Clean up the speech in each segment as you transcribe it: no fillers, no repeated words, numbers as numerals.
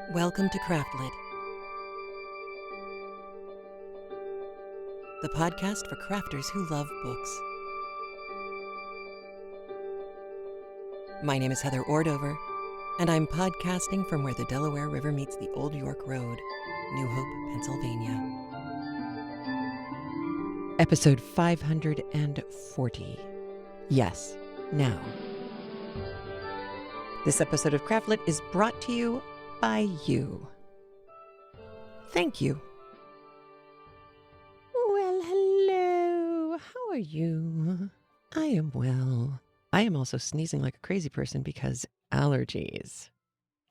Welcome to CraftLit, the podcast for crafters who love books. My name is Heather Ordover, and I'm podcasting from where the Delaware River meets the Old York Road, New Hope, Pennsylvania. Episode 540. Yes, now. This episode of CraftLit is brought to you by you. Thank you. Well, hello. How are you? I am well. I am also sneezing like a crazy person because allergies.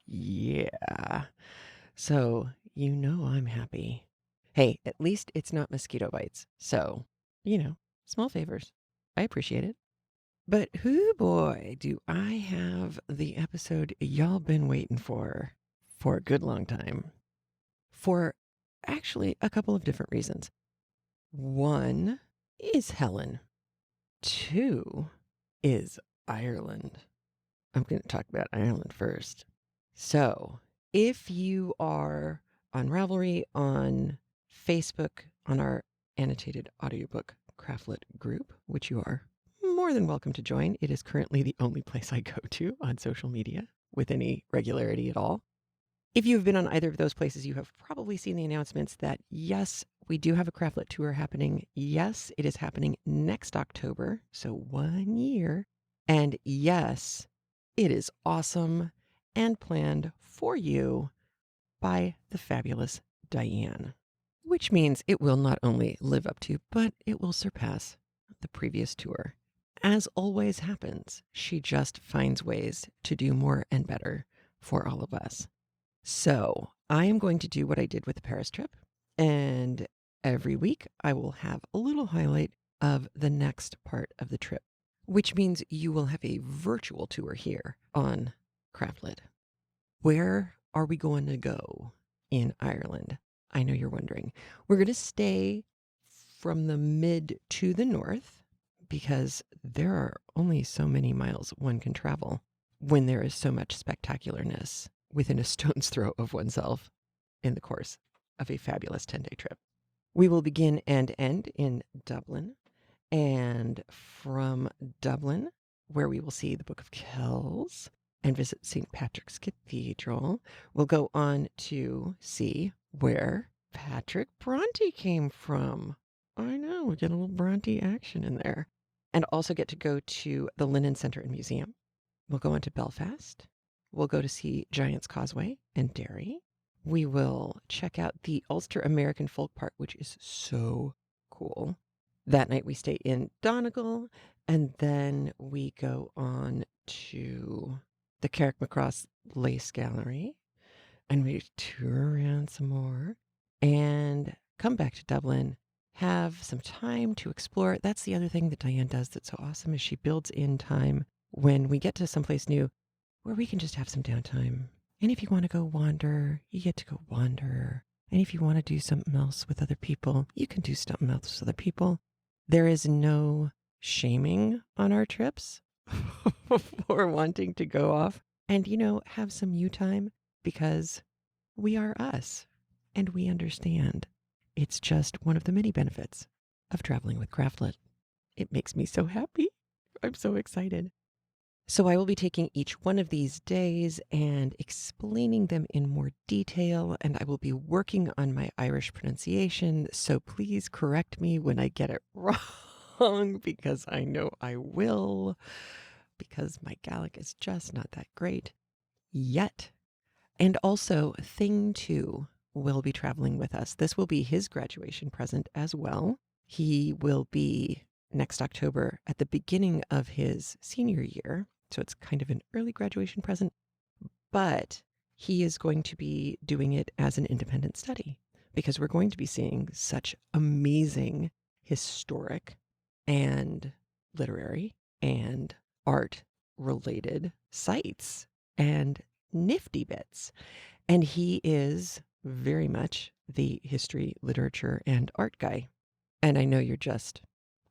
Yeah. So, you know I'm happy. Hey, at least it's not mosquito bites. So, small favors. I appreciate it. But whoo boy, do I have the episode y'all been waiting for a good long time. For actually a couple of different reasons. One is Helen. Two is Ireland. I'm going to talk about Ireland first. So, if you are on Ravelry, on Facebook, on our annotated audiobook CraftLit group, which you are more than welcome to join. It is currently the only place I go to on social media with any regularity at all. If you've been on either of those places, you have probably seen the announcements that, yes, we do have a CraftLit tour happening. Yes, it is happening next October, so 1 year. And yes, it is awesome and planned for you by the fabulous Diane, which means it will not only live up to, but it will surpass the previous tour. As always happens, she just finds ways to do more and better for all of us. So I am going to do what I did with the Paris trip, and every week I will have a little highlight of the next part of the trip, which means you will have a virtual tour here on CraftLit. Where are we going to go in Ireland? I know you're wondering. We're going to stay from the mid to the north because there are only so many miles one can travel when there is so much spectacularness within a stone's throw of oneself in the course of a fabulous 10-day trip. We will begin and end in Dublin, and from Dublin, where we will see the Book of Kells and visit St. Patrick's Cathedral, we'll go on to see where Patrick Bronte came from. I know, we get a little Bronte action in there. And also get to go to the Linen Centre and Museum. We'll go on to Belfast. We'll go to see Giant's Causeway and Derry. We will check out the Ulster American Folk Park, which is so cool. That night we stay in Donegal, and then we go on to the Carrickmacross Lace Gallery, and we tour around some more, and come back to Dublin, have some time to explore. That's the other thing that Diane does that's so awesome, is she builds in time when we get to someplace new where we can just have some downtime. And if you want to go wander, you get to go wander. And if you want to do something else with other people, you can do something else with other people. There is no shaming on our trips for wanting to go off and, have some you time, because we are us and we understand. It's just one of the many benefits of traveling with CraftLit. It makes me so happy. I'm so excited. So I will be taking each one of these days and explaining them in more detail, and I will be working on my Irish pronunciation, so please correct me when I get it wrong, because I know I will, because my Gaelic is just not that great yet. And also, Thing 2 will be traveling with us. This will be his graduation present as well. He will be next October at the beginning of his senior year. So it's kind of an early graduation present, but he is going to be doing it as an independent study because we're going to be seeing such amazing historic and literary and art related sites and nifty bits. And he is very much the history, literature, and art guy. And I know you're just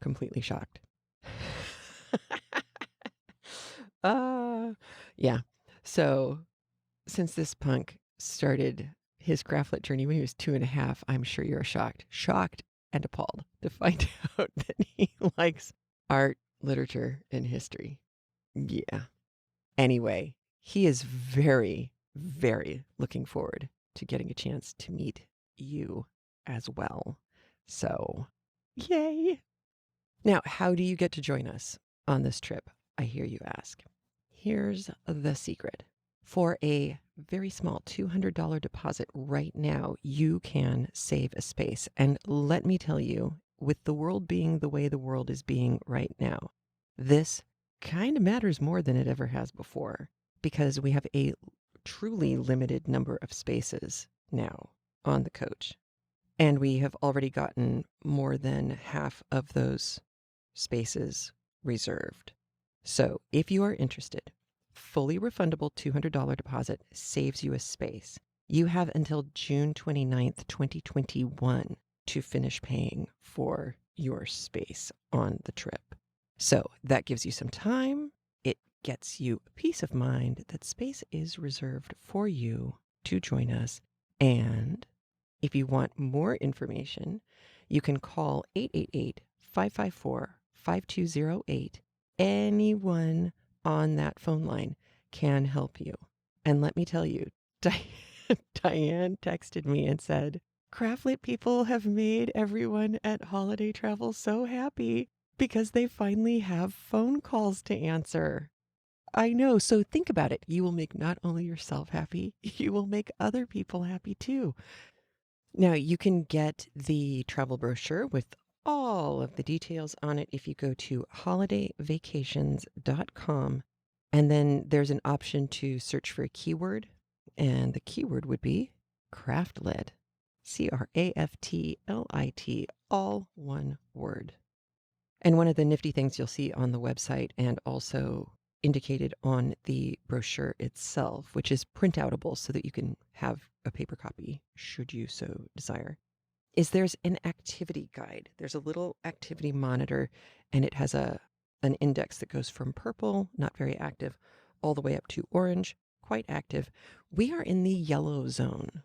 completely shocked. Yeah. So since this punk started his CraftLit journey when he was 2.5, I'm sure you're shocked and appalled to find out that he likes art, literature, and history. Yeah. Anyway, he is very, very looking forward to getting a chance to meet you as well. So, yay. Now, how do you get to join us on this trip? I hear you ask. Here's the secret. For a very small $200 deposit right now, you can save a space. And let me tell you, with the world being the way the world is being right now, this kind of matters more than it ever has before, because we have a truly limited number of spaces now on the coach. And we have already gotten more than half of those spaces reserved. So if you are interested, fully refundable $200 deposit saves you a space. You have until June 29th, 2021 to finish paying for your space on the trip. So that gives you some time. It gets you peace of mind that space is reserved for you to join us. And if you want more information, you can call 888-554-5208. Anyone on that phone line can help you. And let me tell you, Diane texted me and said, CraftLit people have made everyone at Holiday Travel so happy because they finally have phone calls to answer. I know. So think about it. You will make not only yourself happy, you will make other people happy too. Now, you can get the travel brochure with all of the details on it if you go to holidayvacations.com. And then there's an option to search for a keyword. And the keyword would be CraftLit. CraftLit, all one word. And one of the nifty things you'll see on the website and also indicated on the brochure itself, which is printoutable so that you can have a paper copy should you so desire, is there's an activity guide. There's a little activity monitor, and it has an index that goes from purple, not very active, all the way up to orange, quite active. We are in the yellow zone.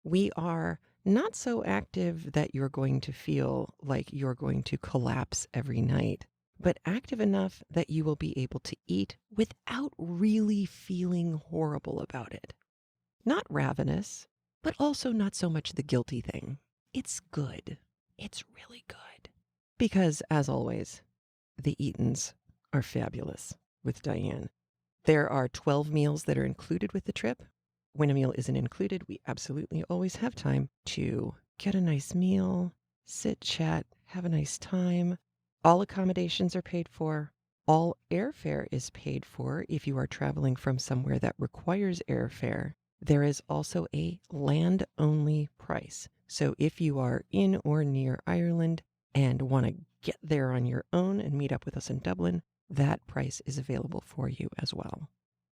We are not so active that you're going to feel like you're going to collapse every night, but active enough that you will be able to eat without really feeling horrible about it. Not ravenous, but also not so much the guilty thing. It's good. It's really good. Because, as always, the Eatons are fabulous with Diane. There are 12 meals that are included with the trip. When a meal isn't included, we absolutely always have time to get a nice meal, sit, chat, have a nice time. All accommodations are paid for. All airfare is paid for if you are traveling from somewhere that requires airfare. There is also a land-only price. So if you are in or near Ireland and want to get there on your own and meet up with us in Dublin, that price is available for you as well.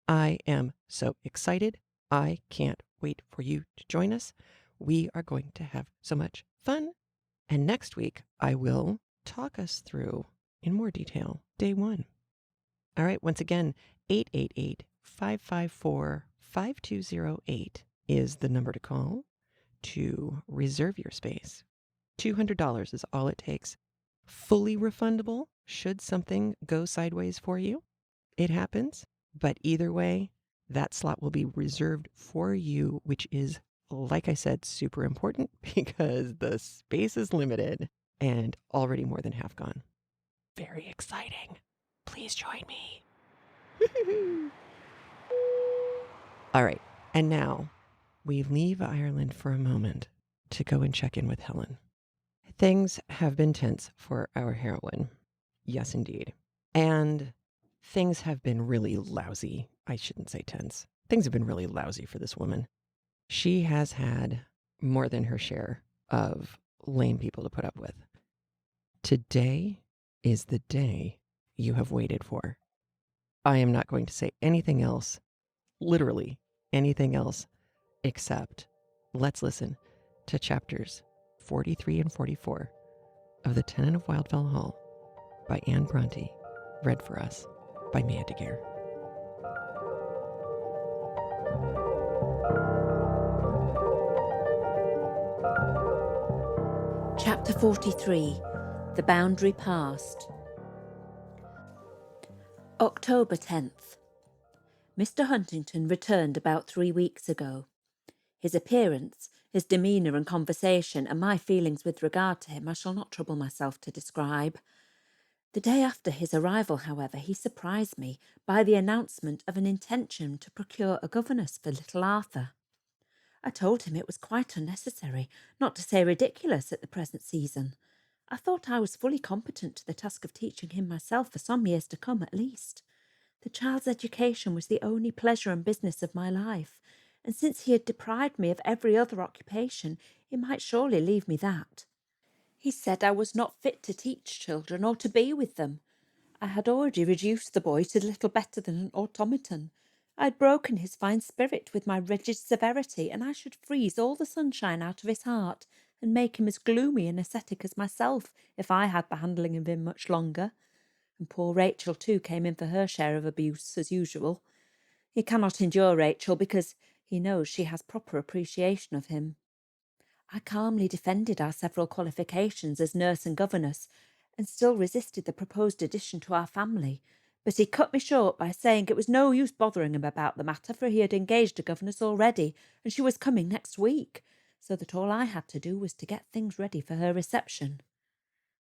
I am so excited. I can't wait for you to join us. We are going to have so much fun. And next week, I will talk us through in more detail day one. All right, once again, 888-554-5208 is the number to call to reserve your space. $200 is all it takes. Fully refundable should something go sideways for you. It happens, but either way, that slot will be reserved for you, which is, like I said, super important because the space is limited and already more than half gone. Very exciting. Please join me. All right, and now we leave Ireland for a moment to go and check in with Helen. Things have been tense for our heroine. Yes, indeed. And things have been really lousy. I shouldn't say tense. Things have been really lousy for this woman. She has had more than her share of lame people to put up with. Today is the day you have waited for. I am not going to say anything else, literally anything else, except let's listen to chapters 43 and 44 of The Tenant of Wildfell Hall by Anne Bronte, read for us by Mia Daguerre. Chapter 43. The Boundary Passed. October 10th. Mr. Huntington returned about 3 weeks ago. His appearance, his demeanour and conversation, and my feelings with regard to him I shall not trouble myself to describe. The day after his arrival, however, he surprised me by the announcement of an intention to procure a governess for little Arthur. I told him it was quite unnecessary, not to say ridiculous, at the present season. I thought I was fully competent to the task of teaching him myself for some years to come at least. The child's education was the only pleasure and business of my life, and since he had deprived me of every other occupation, he might surely leave me that. He said I was not fit to teach children or to be with them. I had already reduced the boy to little better than an automaton. I had broken his fine spirit with my rigid severity, and I should freeze all the sunshine out of his heart and make him as gloomy and ascetic as myself if I had the handling of him much longer. And poor Rachel, too, came in for her share of abuse, as usual. He cannot endure Rachel because he knows she has proper appreciation of him. I calmly defended our several qualifications as nurse and governess, and still resisted the proposed addition to our family, but he cut me short by saying it was no use bothering him about the matter, for he had engaged a governess already, and she was coming next week, so that all I had to do was to get things ready for her reception.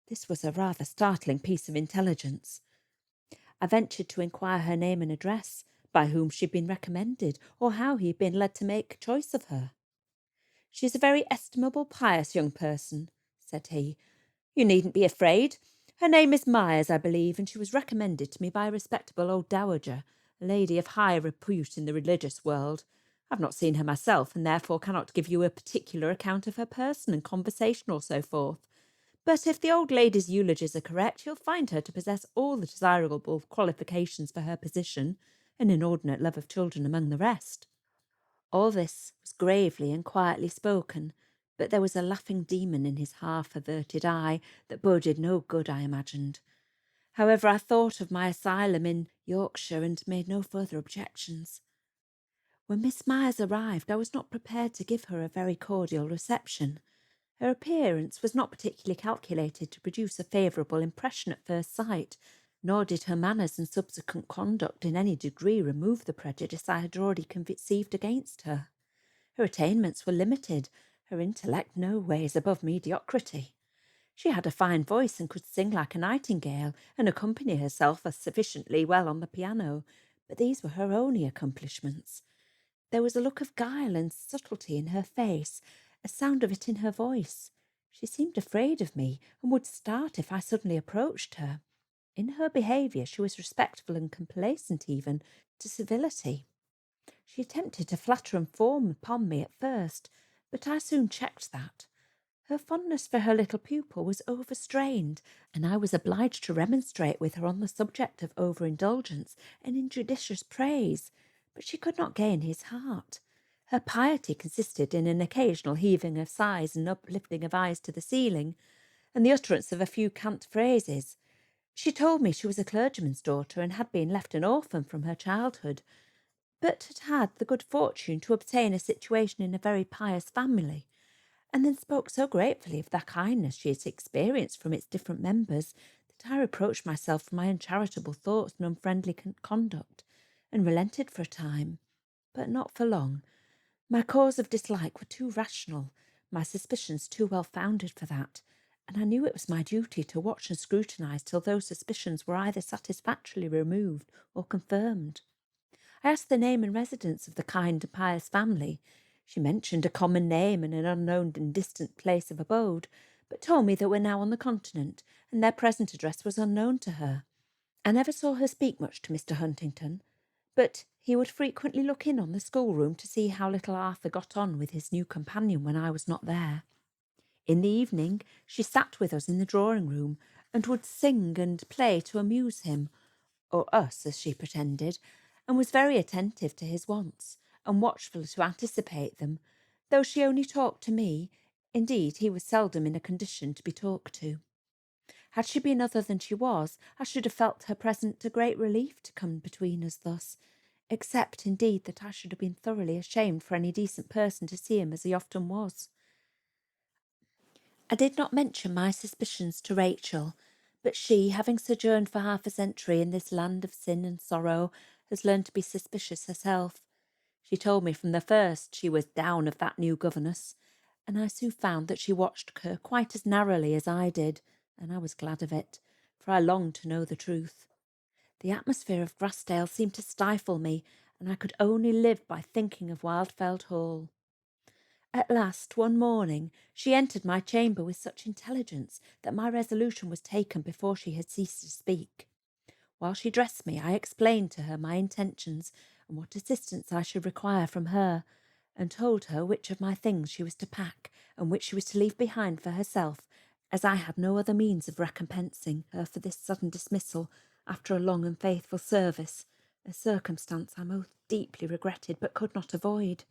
This was a rather startling piece of intelligence. I ventured to inquire her name and address, by whom she'd been recommended, or how he had been led to make choice of her. "She is a very estimable, pious young person," said he. "You needn't be afraid. Her name is Myers, I believe, and she was recommended to me by a respectable old dowager, a lady of high repute in the religious world. I've not seen her myself, and therefore cannot give you a particular account of her person and conversation or so forth. But if the old lady's eulogies are correct, you'll find her to possess all the desirable qualifications for her position, an inordinate love of children among the rest." All this was gravely and quietly spoken, but there was a laughing demon in his half-averted eye that boded no good, I imagined. However, I thought of my asylum in Yorkshire and made no further objections. When Miss Myers arrived, I was not prepared to give her a very cordial reception. Her appearance was not particularly calculated to produce a favourable impression at first sight, nor did her manners and subsequent conduct in any degree remove the prejudice I had already conceived against her. Her attainments were limited, her intellect no ways above mediocrity. She had a fine voice and could sing like a nightingale and accompany herself sufficiently well on the piano, but these were her only accomplishments. There was a look of guile and subtlety in her face, a sound of it in her voice. She seemed afraid of me, and would start if I suddenly approached her. In her behaviour she was respectful and complaisant even to civility. She attempted to flatter and fawn upon me at first, but I soon checked that. Her fondness for her little pupil was overstrained, and I was obliged to remonstrate with her on the subject of overindulgence and injudicious praise, but she could not gain his heart. Her piety consisted in an occasional heaving of sighs and uplifting of eyes to the ceiling, and the utterance of a few cant phrases. She told me she was a clergyman's daughter and had been left an orphan from her childhood, but had had the good fortune to obtain a situation in a very pious family, and then spoke so gratefully of the kindness she had experienced from its different members that I reproached myself for my uncharitable thoughts and unfriendly conduct, and relented for a time, but not for long. My cause of dislike were too rational, my suspicions too well founded for that, and I knew it was my duty to watch and scrutinise till those suspicions were either satisfactorily removed or confirmed. I asked the name and residence of the kind and pious family. She mentioned a common name and an unknown and distant place of abode, but told me they were now on the continent, and their present address was unknown to her. I never saw her speak much to Mr. Huntington, but he would frequently look in on the schoolroom to see how little Arthur got on with his new companion when I was not there. In the evening she sat with us in the drawing-room, and would sing and play to amuse him, or us, as she pretended, and was very attentive to his wants, and watchful to anticipate them, though she only talked to me. Indeed, he was seldom in a condition to be talked to. Had she been other than she was, I should have felt her present a great relief to come between us thus, except, indeed, that I should have been thoroughly ashamed for any decent person to see him as he often was. I did not mention my suspicions to Rachel, but she, having sojourned for half a century in this land of sin and sorrow, has learned to be suspicious herself. She told me from the first she was down of that new governess, and I soon found that she watched her quite as narrowly as I did, and I was glad of it, for I longed to know the truth. The atmosphere of Grassdale seemed to stifle me, and I could only live by thinking of Wildfell Hall. At last, one morning, she entered my chamber with such intelligence that my resolution was taken before she had ceased to speak. While she dressed me, I explained to her my intentions and what assistance I should require from her, and told her which of my things she was to pack and which she was to leave behind for herself, as I had no other means of recompensing her for this sudden dismissal after a long and faithful service, a circumstance I most deeply regretted but could not avoid.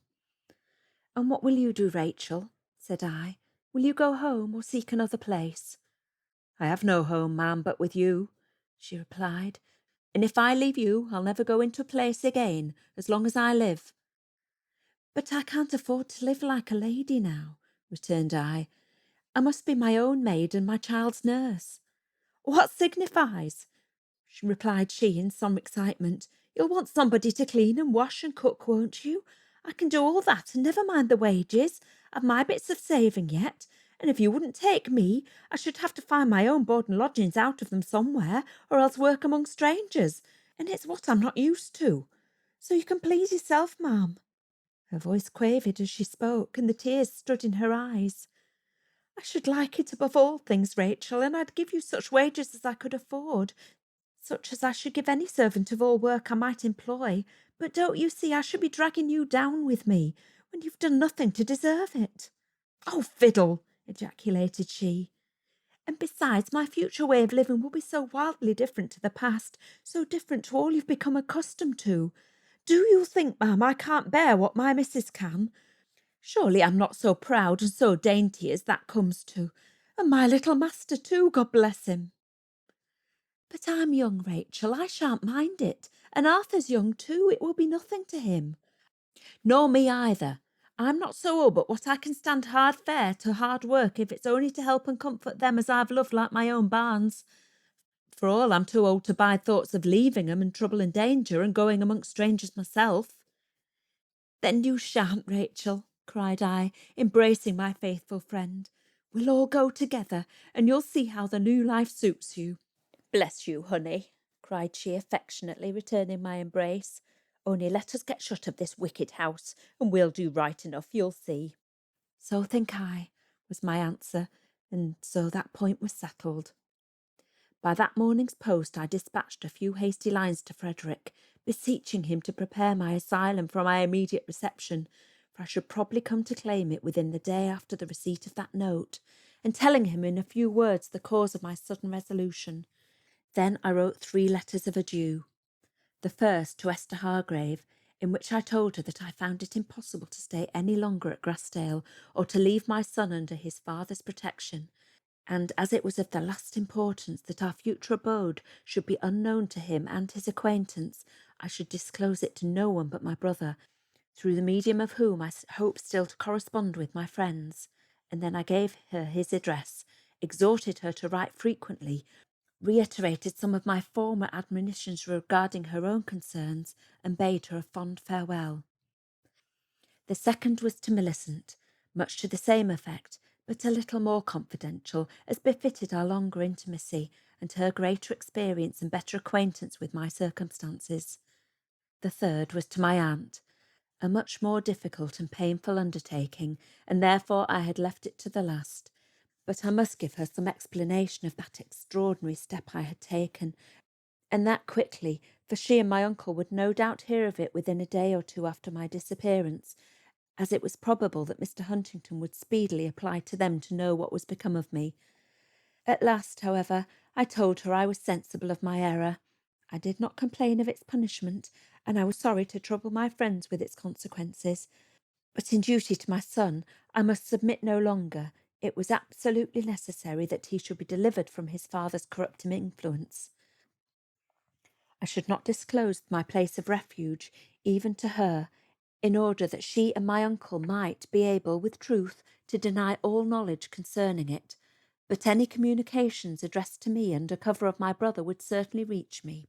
"And what will you do, Rachel?" said I. "Will you go home or seek another place?" "I have no home, ma'am, but with you," she replied, "and if I leave you, I'll never go into a place again as long as I live." "But I can't afford to live like a lady now," returned I. "I must be my own maid and my child's nurse." "What signifies?" replied she in some excitement. "You'll want somebody to clean and wash and cook, won't you? I can do all that and never mind the wages. I've my bits of saving yet, and if you wouldn't take me, I should have to find my own board and lodgings out of them somewhere, or else work among strangers, and it's what I'm not used to. So you can please yourself, ma'am." Her voice quavered as she spoke, and the tears stood in her eyes. "I should like it above all things, Rachel, and I'd give you such wages as I could afford, such as I should give any servant of all work I might employ. But don't you see I should be dragging you down with me, when you've done nothing to deserve it?" "Oh, fiddle!" ejaculated she. "And besides, my future way of living will be so wildly different to the past, so different to all you've become accustomed to. Do you think, ma'am, I can't bear what my missus can? Surely I'm not so proud and so dainty as that comes to. And my little master too, God bless him." "But I'm young, Rachel, I shan't mind it. And Arthur's young too, it will be nothing to him." "Nor me either. I'm not so old but what I can stand hard fare to hard work if it's only to help and comfort them as I've loved like my own bairns. For all I'm too old to bide thoughts of leaving 'em in trouble and danger and going amongst strangers myself." "Then you shan't, Rachel," cried I, embracing my faithful friend. "We'll all go together, and you'll see how the new life suits you." "Bless you, honey," cried she affectionately, returning my embrace. "Only let us get shut of this wicked house, and we'll do right enough, you'll see." "So think I," was my answer, and so that point was settled. By that morning's post I dispatched a few hasty lines to Frederick, beseeching him to prepare my asylum for my immediate reception, for I should probably come to claim it within the day after the receipt of that note, and telling him in a few words the cause of my sudden resolution. Then I wrote 3 letters of adieu. The first to Esther Hargrave, in which I told her that I found it impossible to stay any longer at Grassdale, or to leave my son under his father's protection, and as it was of the last importance that our future abode should be unknown to him and his acquaintance, I should disclose it to no one but my brother, through the medium of whom I hope still to correspond with my friends. And then I gave her his address, exhorted her to write frequently, reiterated some of my former admonitions regarding her own concerns, and bade her a fond farewell. The second was to Millicent, much to the same effect, but a little more confidential, as befitted our longer intimacy, and her greater experience and better acquaintance with my circumstances. The third was to my aunt, a much more difficult and painful undertaking, and therefore I had left it to the last. But I must give her some explanation of that extraordinary step I had taken, and that quickly, for she and my uncle would no doubt hear of it within a day or two after my disappearance, as it was probable that Mr. Huntington would speedily apply to them to know what was become of me. At last, however, I told her I was sensible of my error. I did not complain of its punishment, and I was sorry to trouble my friends with its consequences. But in duty to my son, I must submit no longer. It was absolutely necessary that he should be delivered from his father's corrupting influence. I should not disclose my place of refuge, even to her, in order that she and my uncle might be able, with truth, to deny all knowledge concerning it, but any communications addressed to me under cover of my brother would certainly reach me.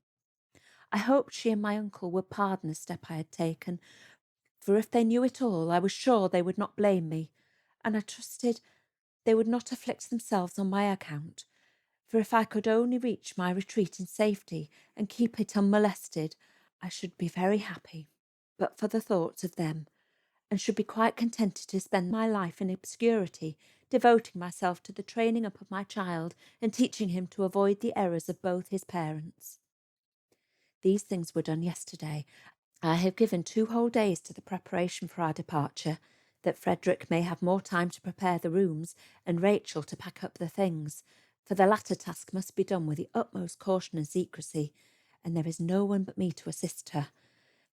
I hoped she and my uncle would pardon the step I had taken, for if they knew it all, I was sure they would not blame me, and I trusted they would not afflict themselves on my account, for if I could only reach my retreat in safety and keep it unmolested, I should be very happy, but for the thoughts of them, and should be quite contented to spend my life in obscurity, devoting myself to the training up of my child and teaching him to avoid the errors of both his parents. These things were done yesterday. I have given 2 whole days to the preparation for our departure, that Frederick may have more time to prepare the rooms and Rachel to pack up the things, for the latter task must be done with the utmost caution and secrecy, and there is no one but me to assist her.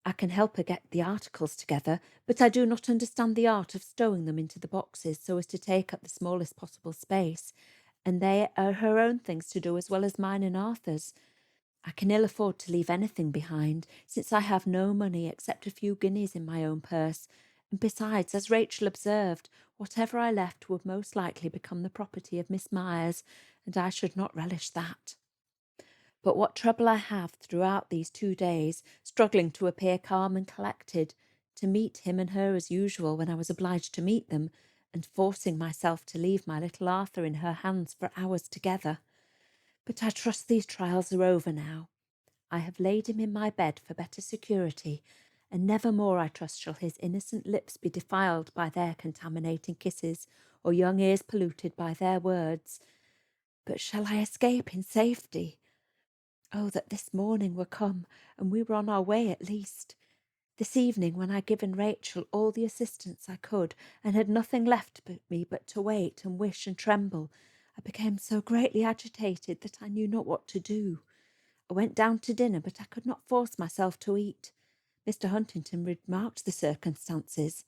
I can help her get the articles together, but I do not understand the art of stowing them into the boxes so as to take up the smallest possible space, and they are her own things to do as well as mine and Arthur's. I can ill afford to leave anything behind, since I have no money except a few guineas in my own purse, and besides, as Rachel observed, whatever I left would most likely become the property of Miss Myers, and I should not relish that. But what trouble I have throughout these 2 days, struggling to appear calm and collected, to meet him and her as usual when I was obliged to meet them, and forcing myself to leave my little Arthur in her hands for hours together. But I trust these trials are over now. I have laid him in my bed for better security, and never more, I trust, shall his innocent lips be defiled by their contaminating kisses, or young ears polluted by their words. But shall I escape in safety? Oh, that this morning were come, and we were on our way at least. This evening, when I had given Rachel all the assistance I could, and had nothing left me but to wait and wish and tremble, I became so greatly agitated that I knew not what to do. I went down to dinner, but I could not force myself to eat. Mr. Huntington remarked the circumstances.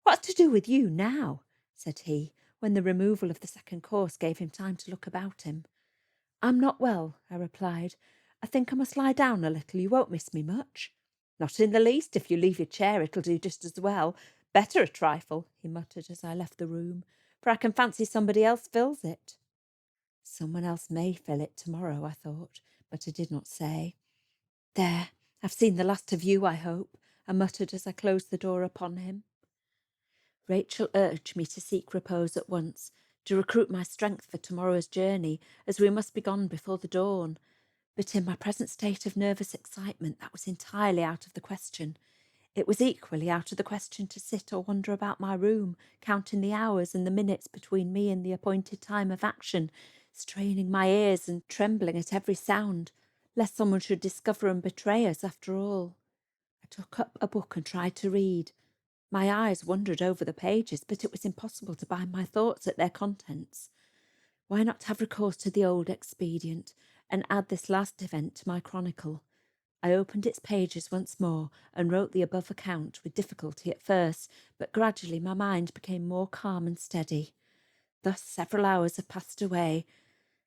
"What's to do with you now?" said he, when the removal of the second course gave him time to look about him. "I'm not well," I replied. "I think I must lie down a little. You won't miss me much." "Not in the least. If you leave your chair, it'll do just as well. Better a trifle," he muttered as I left the room, "for I can fancy somebody else fills it." Someone else may fill it tomorrow, I thought, but I did not say. "There, I've seen the last of you, I hope," I muttered as I closed the door upon him. Rachel urged me to seek repose at once, to recruit my strength for tomorrow's journey, as we must be gone before the dawn. But in my present state of nervous excitement, that was entirely out of the question. It was equally out of the question to sit or wander about my room, counting the hours and the minutes between me and the appointed time of action, straining my ears and trembling at every sound, lest someone should discover and betray us after all. I took up a book and tried to read. My eyes wandered over the pages, but it was impossible to bind my thoughts at their contents. Why not have recourse to the old expedient, and add this last event to my chronicle? I opened its pages once more, and wrote the above account with difficulty at first, but gradually my mind became more calm and steady. Thus several hours have passed away.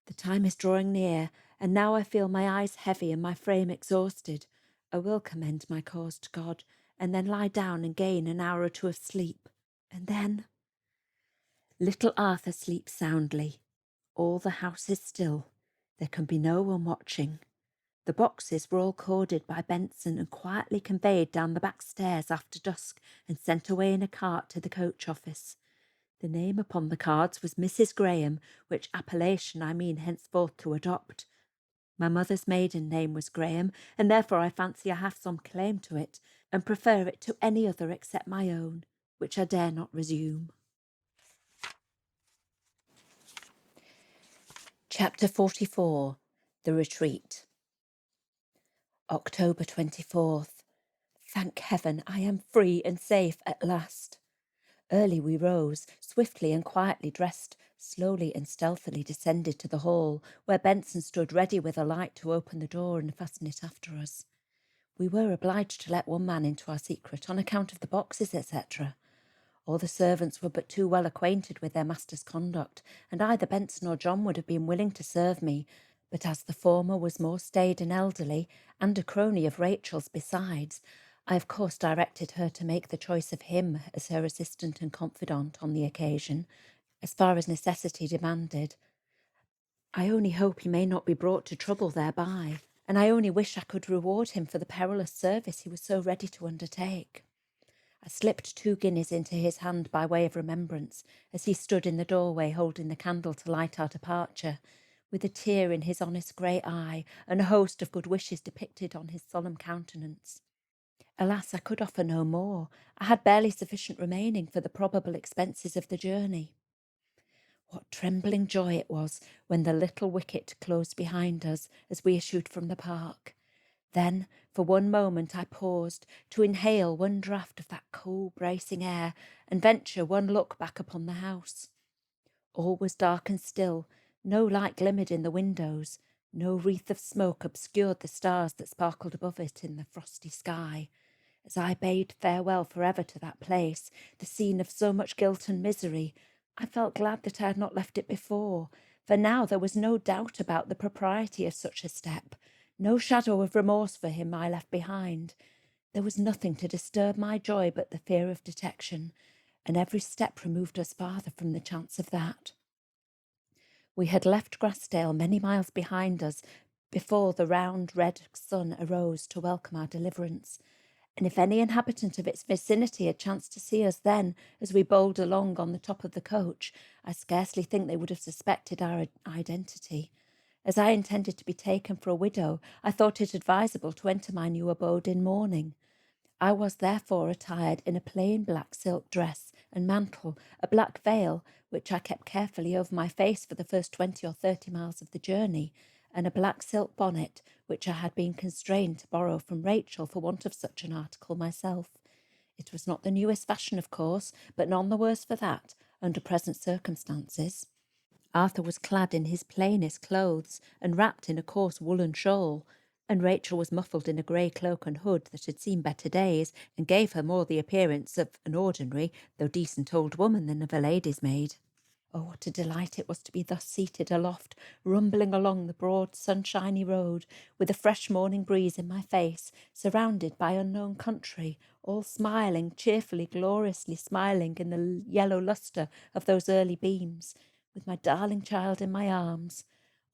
The time is drawing near, and now I feel my eyes heavy and my frame exhausted. I will commend my cause to God, and then lie down and gain an hour or two of sleep. And then little Arthur sleeps soundly. All the house is still. There can be no one watching. The boxes were all corded by Benson and quietly conveyed down the back stairs after dusk and sent away in a cart to the coach office. The name upon the cards was Mrs. Graham, which appellation I mean henceforth to adopt. My mother's maiden name was Graham, and therefore I fancy I have some claim to it, and prefer it to any other except my own, which I dare not resume. Chapter 44. The Retreat. October 24th. Thank heaven, I am free and safe at last. Early we rose, swiftly and quietly dressed, slowly and stealthily descended to the hall, where Benson stood ready with a light to open the door and fasten it after us. We were obliged to let one man into our secret on account of the boxes, etc. All the servants were but too well acquainted with their master's conduct, and either Benson or John would have been willing to serve me, but as the former was more staid and elderly, and a crony of Rachel's besides, I, of course, directed her to make the choice of him as her assistant and confidant on the occasion, as far as necessity demanded. I only hope he may not be brought to trouble thereby, and I only wish I could reward him for the perilous service he was so ready to undertake. I slipped 2 guineas into his hand by way of remembrance, as he stood in the doorway holding the candle to light our departure, with a tear in his honest grey eye and a host of good wishes depicted on his solemn countenance. Alas, I could offer no more. I had barely sufficient remaining for the probable expenses of the journey. What trembling joy it was when the little wicket closed behind us as we issued from the park. Then, for one moment, I paused to inhale one draught of that cool, bracing air and venture one look back upon the house. All was dark and still, no light glimmered in the windows, no wreath of smoke obscured the stars that sparkled above it in the frosty sky. As I bade farewell forever to that place, the scene of so much guilt and misery, I felt glad that I had not left it before, for now there was no doubt about the propriety of such a step, no shadow of remorse for him I left behind. There was nothing to disturb my joy but the fear of detection, and every step removed us farther from the chance of that. We had left Grassdale many miles behind us before the round red sun arose to welcome our deliverance, and if any inhabitant of its vicinity had chanced to see us then as we bowled along on the top of the coach, I scarcely think they would have suspected our identity. As I intended to be taken for a widow, I thought it advisable to enter my new abode in mourning. I was therefore attired in a plain black silk dress and mantle, a black veil, which I kept carefully over my face for the first 20 or 30 miles of the journey, and a black silk bonnet, which I had been constrained to borrow from Rachel for want of such an article myself. It was not the newest fashion, of course, but none the worse for that, under present circumstances. Arthur was clad in his plainest clothes and wrapped in a coarse woollen shawl, and Rachel was muffled in a grey cloak and hood that had seen better days and gave her more the appearance of an ordinary, though decent old woman than of a lady's maid. Oh, what a delight it was to be thus seated aloft, rumbling along the broad, sunshiny road, with a fresh morning breeze in my face, surrounded by unknown country, all smiling, cheerfully, gloriously smiling in the yellow lustre of those early beams, with my darling child in my arms,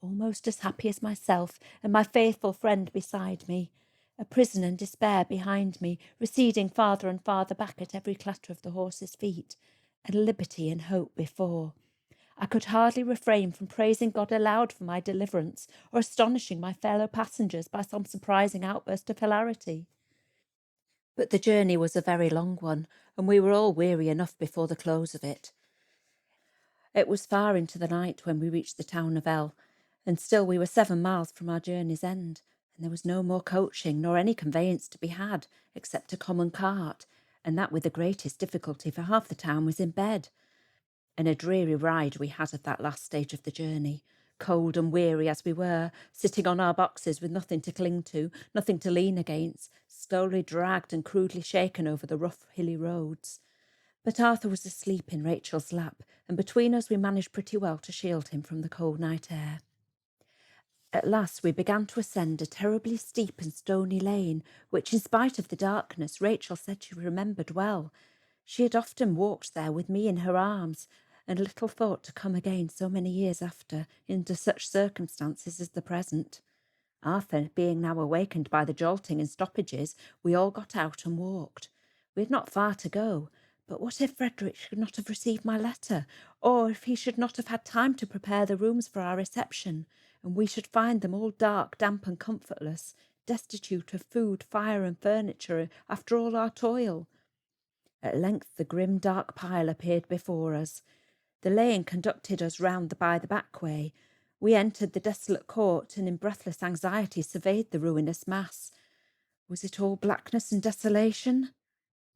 almost as happy as myself, and my faithful friend beside me, a prison and despair behind me, receding farther and farther back at every clatter of the horse's feet, and liberty and hope before. I could hardly refrain from praising God aloud for my deliverance, or astonishing my fellow passengers by some surprising outburst of hilarity. But the journey was a very long one, and we were all weary enough before the close of it. It was far into the night when we reached the town of L, and still we were 7 miles from our journey's end, and there was no more coaching nor any conveyance to be had, except a common cart, and that with the greatest difficulty, for half the town was in bed. And a dreary ride we had at that last stage of the journey, cold and weary as we were, sitting on our boxes with nothing to cling to, nothing to lean against, slowly dragged and crudely shaken over the rough, hilly roads. But Arthur was asleep in Rachel's lap, and between us we managed pretty well to shield him from the cold night air. At last we began to ascend a terribly steep and stony lane, which, in spite of the darkness, Rachel said she remembered well. She had often walked there with me in her arms, and little thought to come again so many years after, into such circumstances as the present. Arthur being now awakened by the jolting and stoppages, we all got out and walked. We had not far to go, but what if Frederick should not have received my letter, or if he should not have had time to prepare the rooms for our reception, and we should find them all dark, damp, and comfortless, destitute of food, fire, and furniture after all our toil? At length the grim dark pile appeared before us. The lane conducted us round by the back way. We entered the desolate court, and in breathless anxiety surveyed the ruinous mass. Was it all blackness and desolation?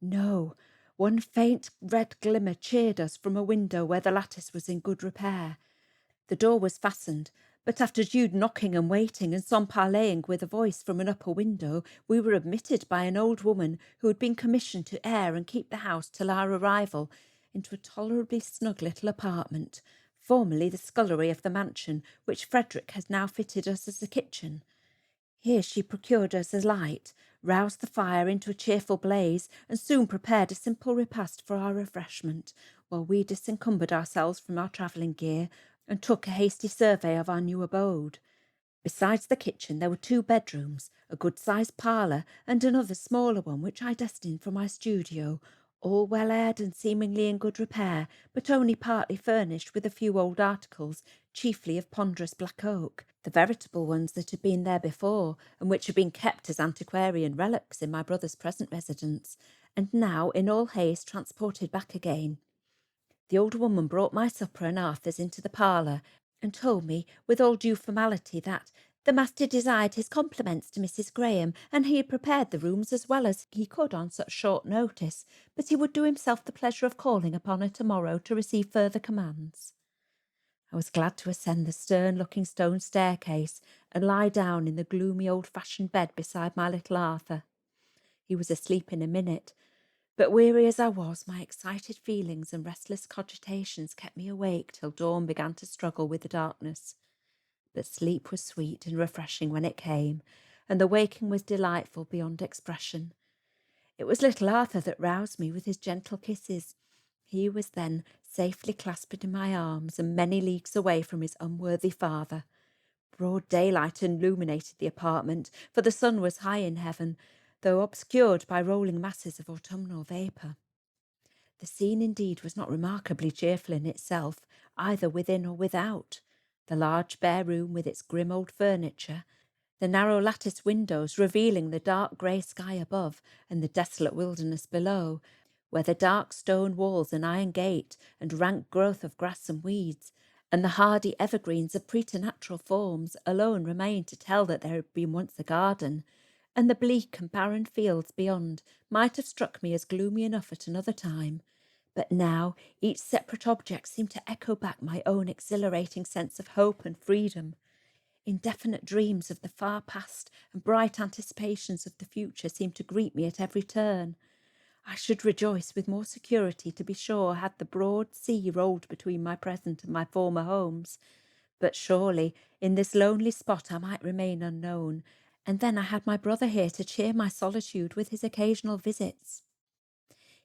No. One faint red glimmer cheered us from a window where the lattice was in good repair. The door was fastened, but after due knocking and waiting, and some parleying with a voice from an upper window, we were admitted by an old woman who had been commissioned to air and keep the house till our arrival, into a tolerably snug little apartment, formerly the scullery of the mansion, which Frederick has now fitted us as a kitchen. Here she procured us a light, roused the fire into a cheerful blaze, and soon prepared a simple repast for our refreshment, while we disencumbered ourselves from our travelling gear and took a hasty survey of our new abode. Besides the kitchen, there were 2 bedrooms, a good-sized parlour, and another smaller one which I destined for my studio, all well aired and seemingly in good repair, but only partly furnished with a few old articles, chiefly of ponderous black oak, the veritable ones that had been there before, and which had been kept as antiquarian relics in my brother's present residence, and now in all haste transported back again. The old woman brought my supper and Arthur's into the parlour, and told me, with all due formality, that the master desired his compliments to Mrs. Graham, and he had prepared the rooms as well as he could on such short notice, but he would do himself the pleasure of calling upon her to-morrow to receive further commands. I was glad to ascend the stern-looking stone staircase and lie down in the gloomy old-fashioned bed beside my little Arthur. He was asleep in a minute, but weary as I was, my excited feelings and restless cogitations kept me awake till dawn began to struggle with the darkness. But sleep was sweet and refreshing when it came, and the waking was delightful beyond expression. It was little Arthur that roused me with his gentle kisses. He was then safely clasped in my arms and many leagues away from his unworthy father. Broad daylight illuminated the apartment, for the sun was high in heaven, though obscured by rolling masses of autumnal vapour. The scene indeed was not remarkably cheerful in itself, either within or without. The large bare room with its grim old furniture, the narrow lattice windows revealing the dark grey sky above and the desolate wilderness below, where the dark stone walls and iron gate and rank growth of grass and weeds, and the hardy evergreens of preternatural forms alone remained to tell that there had been once a garden, and the bleak and barren fields beyond might have struck me as gloomy enough at another time. But now each separate object seemed to echo back my own exhilarating sense of hope and freedom. Indefinite dreams of the far past and bright anticipations of the future seemed to greet me at every turn. I should rejoice with more security, to be sure, had the broad sea rolled between my present and my former homes. But surely in this lonely spot I might remain unknown, and then I had my brother here to cheer my solitude with his occasional visits.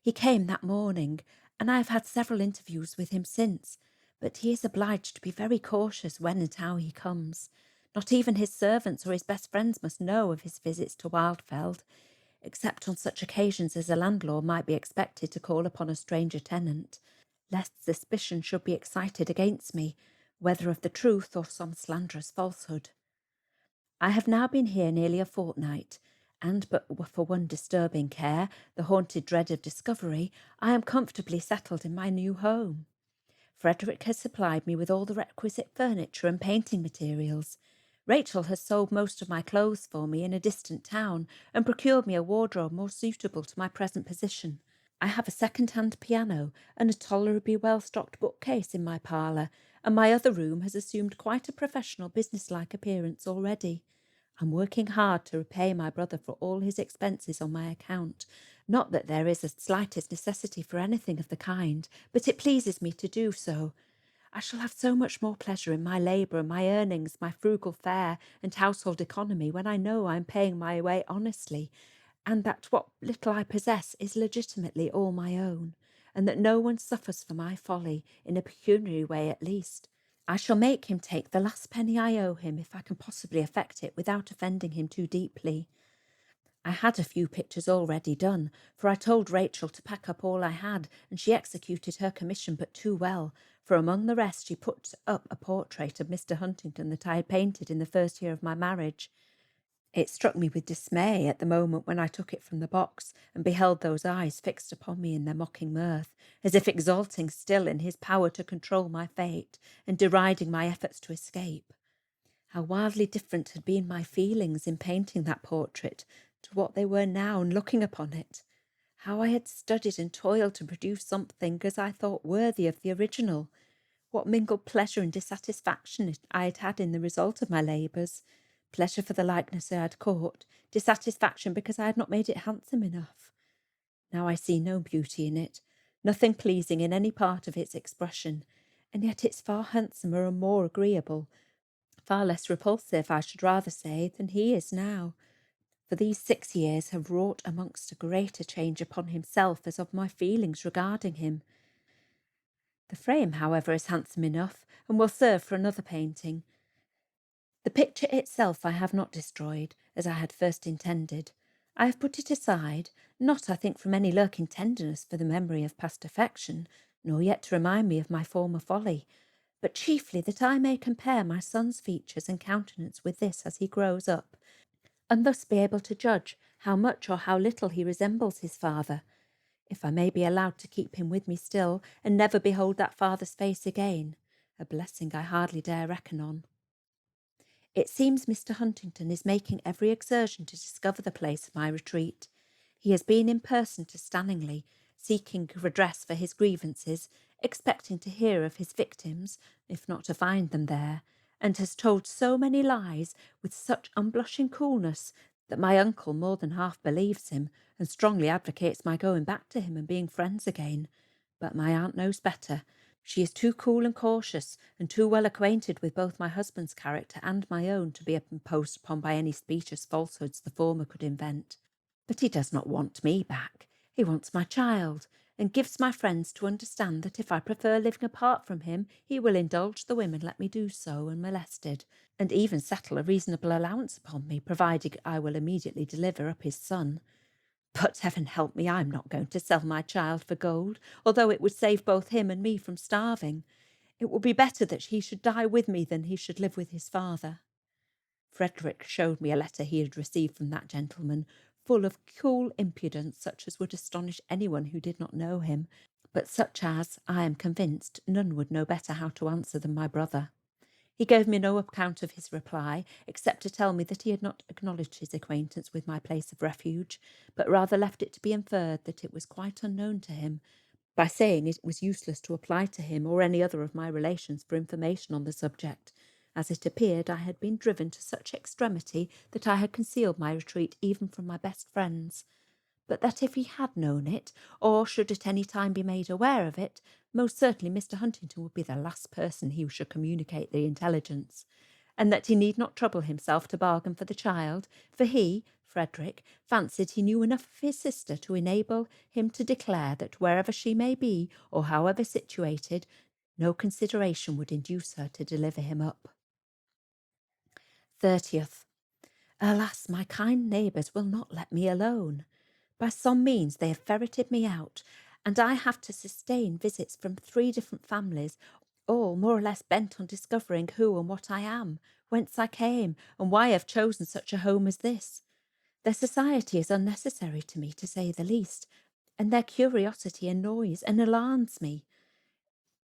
He came that morning, and I have had several interviews with him since, but he is obliged to be very cautious when and how he comes. Not even his servants or his best friends must know of his visits to Wildfell, except on such occasions as a landlord might be expected to call upon a stranger tenant, lest suspicion should be excited against me, whether of the truth or some slanderous falsehood. I have now been here nearly a fortnight, and but for one disturbing care, the haunted dread of discovery, I am comfortably settled in my new home. Frederick has supplied me with all the requisite furniture and painting materials. Rachel has sold most of my clothes for me in a distant town, and procured me a wardrobe more suitable to my present position. I have a second-hand piano and a tolerably well-stocked bookcase in my parlour, and my other room has assumed quite a professional business-like appearance already. I'm working hard to repay my brother for all his expenses on my account. Not that there is the slightest necessity for anything of the kind, but it pleases me to do so. I shall have so much more pleasure in my labour and my earnings, my frugal fare and household economy, when I know I am paying my way honestly, and that what little I possess is legitimately all my own, and that no one suffers for my folly, in a pecuniary way at least. I shall make him take the last penny I owe him, if I can possibly effect it without offending him too deeply. I had a few pictures already done, for I told Rachel to pack up all I had, and she executed her commission but too well, for among the rest she put up a portrait of Mr. Huntington that I had painted in the first year of my marriage. It struck me with dismay at the moment when I took it from the box and beheld those eyes fixed upon me in their mocking mirth, as if exulting still in his power to control my fate and deriding my efforts to escape. How wildly different had been my feelings in painting that portrait to what they were now in looking upon it. How I had studied and toiled to produce something, as I thought, worthy of the original. What mingled pleasure and dissatisfaction I had had in the result of my labours. Pleasure for the likeness I had caught, dissatisfaction because I had not made it handsome enough. Now I see no beauty in it, nothing pleasing in any part of its expression, and yet it's far handsomer and more agreeable, far less repulsive, I should rather say, than he is now, for these 6 years have wrought amongst a greater change upon himself as of my feelings regarding him. The frame, however, is handsome enough, and will serve for another painting. The picture itself I have not destroyed, as I had first intended. I have put it aside, not, I think, from any lurking tenderness for the memory of past affection, nor yet to remind me of my former folly, but chiefly that I may compare my son's features and countenance with this as he grows up, and thus be able to judge how much or how little he resembles his father, if I may be allowed to keep him with me still, and never behold that father's face again, a blessing I hardly dare reckon on. It seems Mr. Huntington is making every exertion to discover the place of my retreat. He has been in person to Stanningley, seeking redress for his grievances, expecting to hear of his victims, if not to find them there, and has told so many lies with such unblushing coolness that my uncle more than half believes him, and strongly advocates my going back to him and being friends again. But my aunt knows better. She is too cool and cautious, and too well acquainted with both my husband's character and my own to be imposed upon by any specious falsehoods the former could invent. But he does not want me back. He wants my child, and gives my friends to understand that if I prefer living apart from him, he will indulge the whim and let me do so unmolested, and even settle a reasonable allowance upon me, provided I will immediately deliver up his son. But heaven help me, I am not going to sell my child for gold, although it would save both him and me from starving. It would be better that he should die with me than he should live with his father. Frederick showed me a letter he had received from that gentleman, full of cool impudence such as would astonish anyone who did not know him, but such as, I am convinced, none would know better how to answer than my brother. He gave me no account of his reply, except to tell me that he had not acknowledged his acquaintance with my place of refuge, but rather left it to be inferred that it was quite unknown to him, by saying it was useless to apply to him or any other of my relations for information on the subject, as it appeared I had been driven to such extremity that I had concealed my retreat even from my best friends, but that if he had known it, or should at any time be made aware of it, most certainly Mr. Huntington would be the last person he should communicate the intelligence, and that he need not trouble himself to bargain for the child, for he, Frederick, fancied he knew enough of his sister to enable him to declare that wherever she may be, or however situated, no consideration would induce her to deliver him up. 30th. Alas, my kind neighbours will not let me alone. By some means they have ferreted me out, and I have to sustain visits from 3 different families, all more or less bent on discovering who and what I am, whence I came, and why I have chosen such a home as this. Their society is unnecessary to me, to say the least, and their curiosity annoys and alarms me.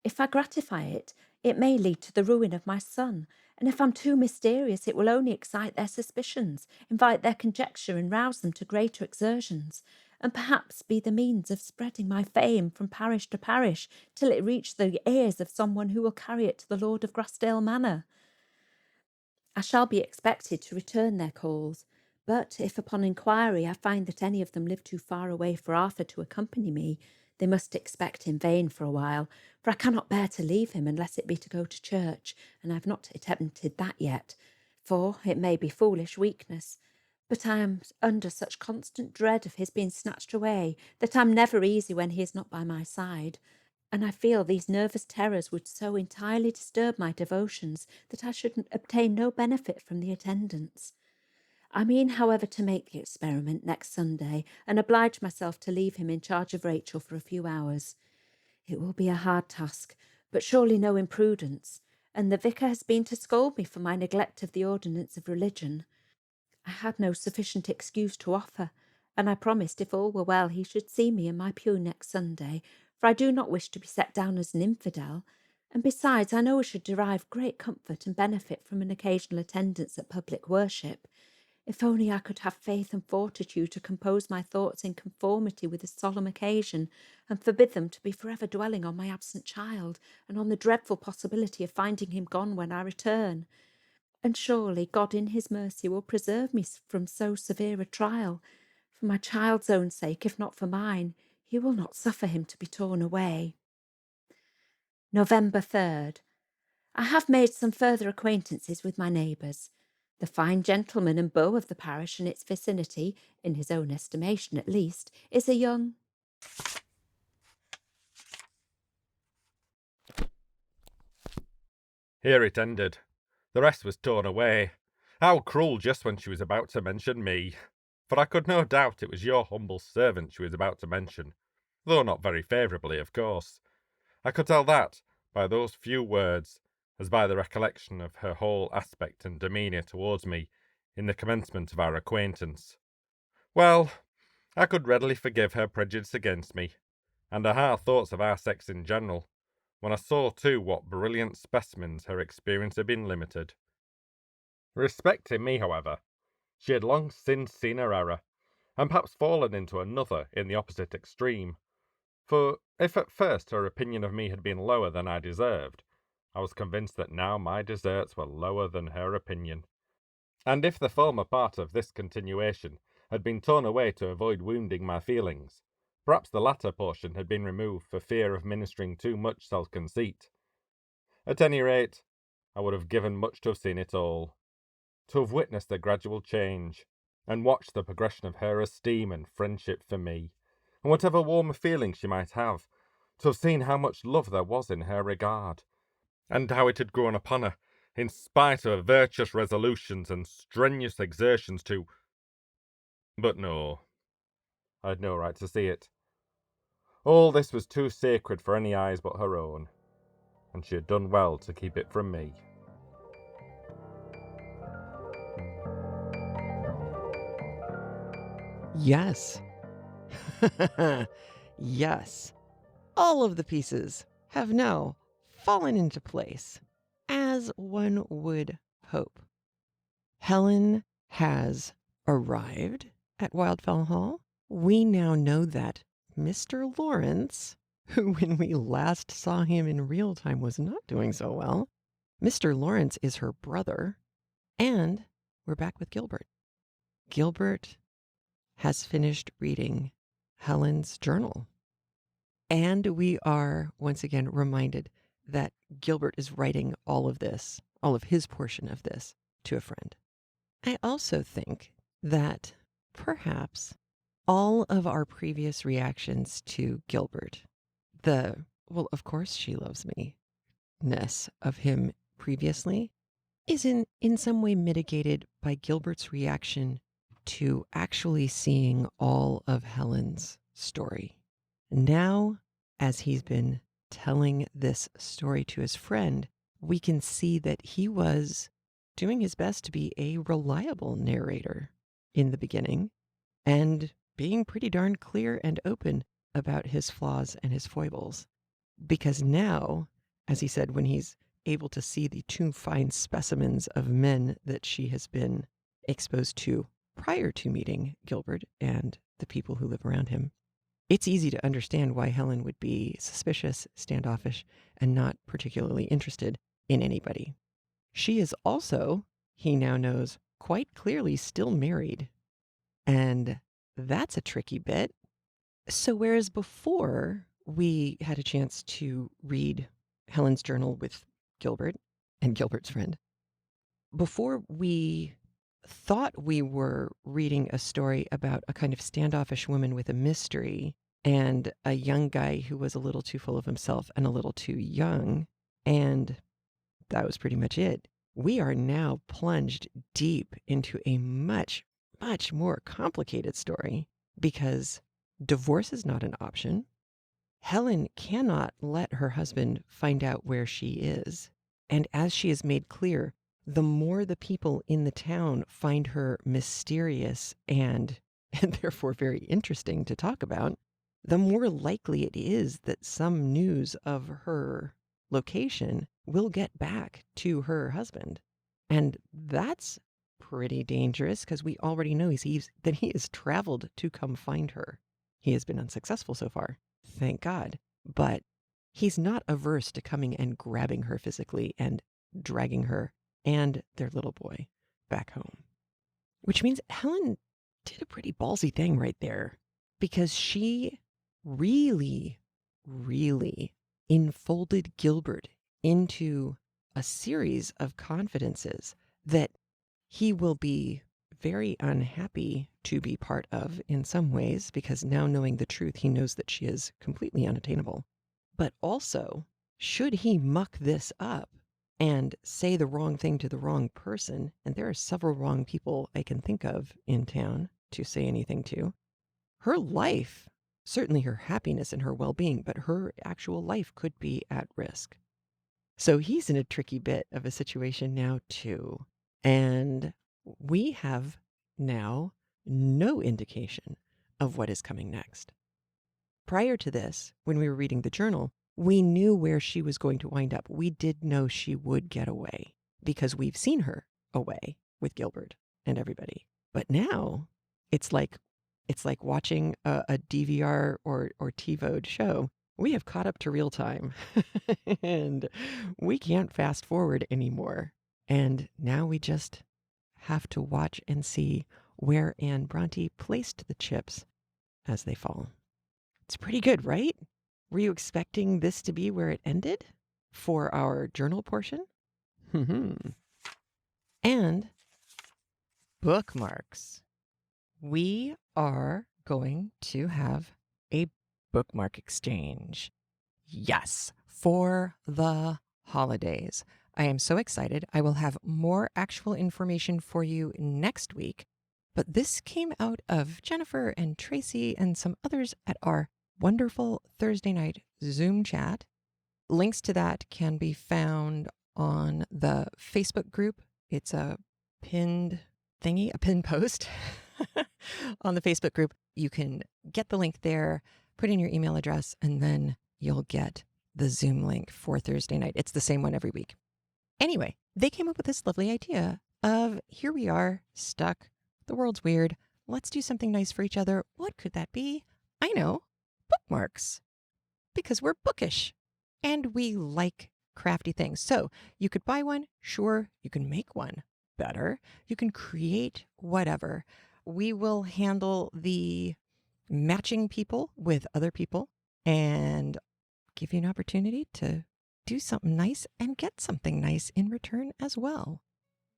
If I gratify it, it may lead to the ruin of my son, and if I'm too mysterious, it will only excite their suspicions, invite their conjecture, and rouse them to greater exertions, and perhaps be the means of spreading my fame from parish to parish, till it reach the ears of someone who will carry it to the Lord of Grassdale Manor. I shall be expected to return their calls, but if upon inquiry I find that any of them live too far away for Arthur to accompany me, they must expect in vain for a while, for I cannot bear to leave him unless it be to go to church, and I have not attempted that yet, for it may be foolish weakness, but I am under such constant dread of his being snatched away that I am never easy when he is not by my side, and I feel these nervous terrors would so entirely disturb my devotions that I should obtain no benefit from the attendance. I mean, however, to make the experiment next Sunday, and oblige myself to leave him in charge of Rachel for a few hours. It will be a hard task, but surely no imprudence, and the vicar has been to scold me for my neglect of the ordinance of religion. I had no sufficient excuse to offer, and I promised if all were well he should see me in my pew next Sunday, for I do not wish to be set down as an infidel, and besides I know I should derive great comfort and benefit from an occasional attendance at public worship. If only I could have faith and fortitude to compose my thoughts in conformity with the solemn occasion, and forbid them to be forever dwelling on my absent child, and on the dreadful possibility of finding him gone when I return. And surely God in his mercy will preserve me from so severe a trial. For my child's own sake, if not for mine, he will not suffer him to be torn away. November 3rd. I have made some further acquaintances with my neighbours. The fine gentleman and beau of the parish and its vicinity, in his own estimation at least, is a young... Here it ended. The rest was torn away. How cruel just when she was about to mention me. For I could no doubt it was your humble servant she was about to mention, though not very favourably, of course. I could tell that by those few words, as by the recollection of her whole aspect and demeanour towards me in the commencement of our acquaintance. Well, I could readily forgive her prejudice against me, and her hard thoughts of our sex in general, when I saw too what brilliant specimens her experience had been limited. Respecting me, however, she had long since seen her error, and perhaps fallen into another in the opposite extreme. For if at first her opinion of me had been lower than I deserved, I was convinced that now my deserts were lower than her opinion. And if the former part of this continuation had been torn away to avoid wounding my feelings, perhaps the latter portion had been removed for fear of ministering too much self-conceit. At any rate, I would have given much to have seen it all, to have witnessed the gradual change, and watched the progression of her esteem and friendship for me, and whatever warmer feelings she might have, to have seen how much love there was in her regard, and how it had grown upon her, in spite of her virtuous resolutions and strenuous exertions to... But no, I had no right to see it. All this was too sacred for any eyes but her own, and she had done well to keep it from me. Yes. Yes. All of the pieces have now fallen into place, as one would hope. Helen has arrived at Wildfell Hall. We now know that Mr. Lawrence, who when we last saw him in real time was not doing so well, Mr. Lawrence is her brother, and we're back with Gilbert. Gilbert has finished reading Helen's journal. And we are once again reminded that Gilbert is writing all of this, all of his portion of this, to a friend. I also think that perhaps all of our previous reactions to Gilbert, well, of course she loves me-ness of him previously, is in some way mitigated by Gilbert's reaction to actually seeing all of Helen's story. Now, as he's been telling this story to his friend, we can see that he was doing his best to be a reliable narrator in the beginning and being pretty darn clear and open about his flaws and his foibles. Because now, as he said, when he's able to see the two fine specimens of men that she has been exposed to prior to meeting Gilbert and the people who live around him, it's easy to understand why Helen would be suspicious, standoffish, and not particularly interested in anybody. She is also, he now knows, quite clearly still married. And that's a tricky bit. So whereas before we had a chance to read Helen's journal with Gilbert and Gilbert's friend, before we thought we were reading a story about a kind of standoffish woman with a mystery and a young guy who was a little too full of himself and a little too young, and that was pretty much it. We are now plunged deep into a much, much more complicated story because divorce is not an option. Helen cannot let her husband find out where she is. And as she has made clear, the more the people in the town find her mysterious and therefore very interesting to talk about, the more likely it is that some news of her location will get back to her husband. And that's pretty dangerous because we already know that he has traveled to come find her. He has been unsuccessful so far, thank God. But he's not averse to coming and grabbing her physically and dragging her and their little boy back home. Which means Helen did a pretty ballsy thing right there because she really, really enfolded Gilbert into a series of confidences that he will be very unhappy to be part of in some ways, because now knowing the truth, he knows that she is completely unattainable. But also, should he muck this up and say the wrong thing to the wrong person, and there are several wrong people I can think of in town to say anything to, her life, certainly her happiness and her well-being, but her actual life could be at risk. So he's in a tricky bit of a situation now too. And we have now no indication of what is coming next. Prior to this, when we were reading the journal, we knew where she was going to wind up. We did know she would get away because we've seen her away with Gilbert and everybody. But now it's like watching a DVR or TiVoed show. We have caught up to real time and we can't fast forward anymore. And now we just have to watch and see where Anne Bronte placed the chips as they fall. It's pretty good, right? Were you expecting this to be where it ended for our journal portion? And bookmarks. We are going to have a bookmark exchange. Yes, for the holidays. I am so excited. I will have more actual information for you next week. But this came out of Jennifer and Tracy and some others at our wonderful Thursday night Zoom chat. Links to that can be found on the Facebook group. It's a pinned thingy, a pinned post on the Facebook group. You can get the link there, put in your email address, and then you'll get the Zoom link for Thursday night. It's the same one every week. Anyway, they came up with this lovely idea of, here we are, stuck. The world's weird. Let's do something nice for each other. What could that be? I know, bookmarks. Because we're bookish and we like crafty things. So you could buy one. Sure, you can make one better. You can create whatever. We will handle the matching people with other people and give you an opportunity to do something nice and get something nice in return as well.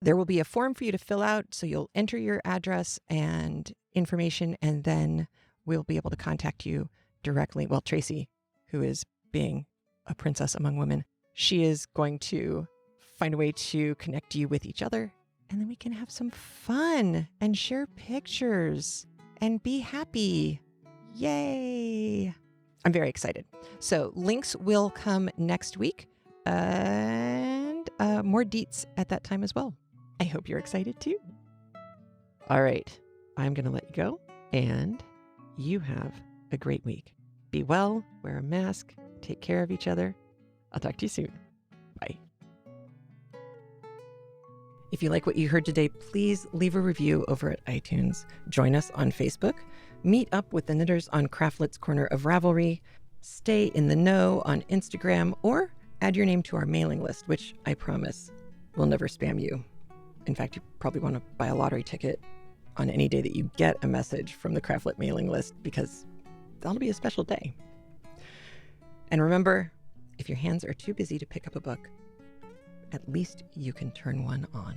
There will be a form for you to fill out, so you'll enter your address and information, and then we'll be able to contact you directly. Well, Tracy, who is being a princess among women, she is going to find a way to connect you with each other, and then we can have some fun and share pictures and be happy. Yay! I'm very excited. So links will come next week and more deets at that time as well. I hope you're excited too. All right, I'm going to let you go, and you have a great week. Be well, wear a mask, take care of each other. I'll talk to you soon. Bye. If you like what you heard today, please leave a review over at iTunes. Join us on Facebook. Meet up with the knitters on CraftLit's Corner of Ravelry. Stay in the know on Instagram, or add your name to our mailing list, which I promise will never spam you. In fact, you probably want to buy a lottery ticket on any day that you get a message from the CraftLit mailing list, because that'll be a special day. And remember, if your hands are too busy to pick up a book, at least you can turn one on.